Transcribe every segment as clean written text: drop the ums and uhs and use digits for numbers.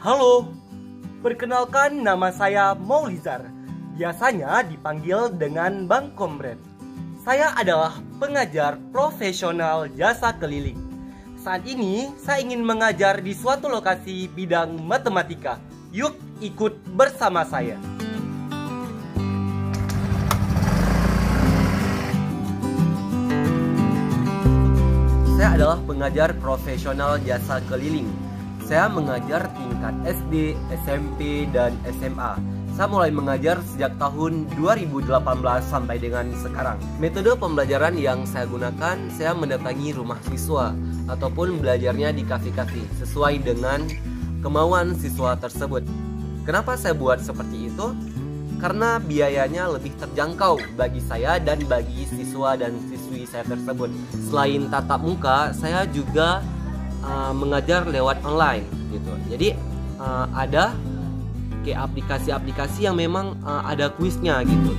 Halo, perkenalkan nama saya Maulizar. Biasanya dipanggil dengan Bang Komret. Saya adalah pengajar profesional jasa keliling. Saat ini saya ingin mengajar di suatu lokasi bidang matematika. Yuk ikut bersama saya. Saya adalah pengajar profesional jasa keliling. Saya mengajar tingkat SD, SMP, dan SMA. Saya mulai mengajar sejak tahun 2018 sampai dengan sekarang. Metode pembelajaran yang saya gunakan, saya mendatangi rumah siswa ataupun belajarnya di kafe-kafe sesuai dengan kemauan siswa tersebut. Kenapa saya buat seperti itu? Karena biayanya lebih terjangkau bagi saya dan bagi siswa dan siswi saya tersebut. Selain tatap muka, saya juga mengajar lewat online gitu. Jadi ada kayak aplikasi-aplikasi yang memang ada kuisnya gitu.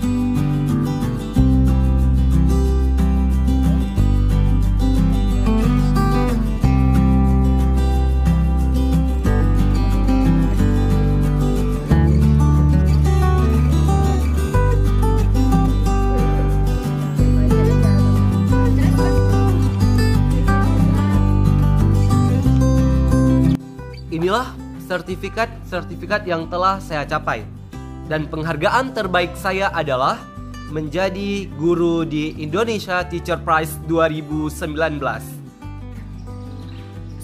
Inilah sertifikat yang telah saya capai. Dan penghargaan terbaik saya adalah menjadi guru di Indonesia Teacher Prize 2019.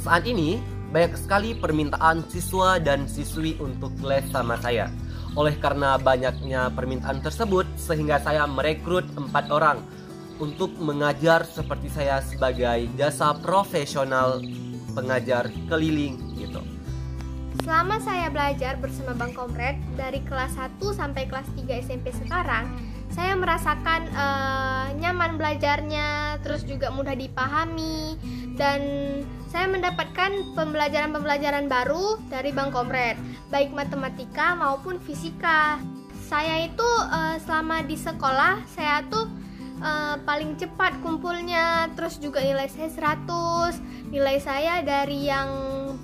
Saat ini banyak sekali permintaan siswa dan siswi untuk les sama saya. Oleh karena banyaknya permintaan tersebut, sehingga saya merekrut 4 orang untuk mengajar seperti saya sebagai jasa profesional pengajar keliling gitu. Selama saya belajar bersama Bang Komret dari kelas 1 sampai kelas 3 SMP sekarang, saya merasakan nyaman belajarnya, terus juga mudah dipahami, dan saya mendapatkan pembelajaran-pembelajaran baru dari Bang Komret, baik matematika maupun fisika. Saya itu selama di sekolah, saya tuh paling cepat kumpulnya, terus juga nilai saya 100, nilai saya dari yang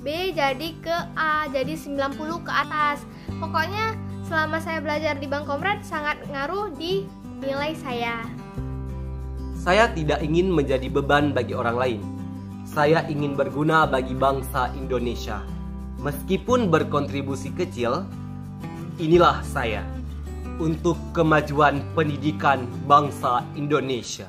B jadi ke A, jadi 90 ke atas. Pokoknya selama saya belajar di Bang Komret sangat ngaruh di nilai saya. Saya tidak ingin menjadi beban bagi orang lain. Saya ingin berguna bagi bangsa Indonesia. Meskipun berkontribusi kecil, inilah saya untuk kemajuan pendidikan bangsa Indonesia.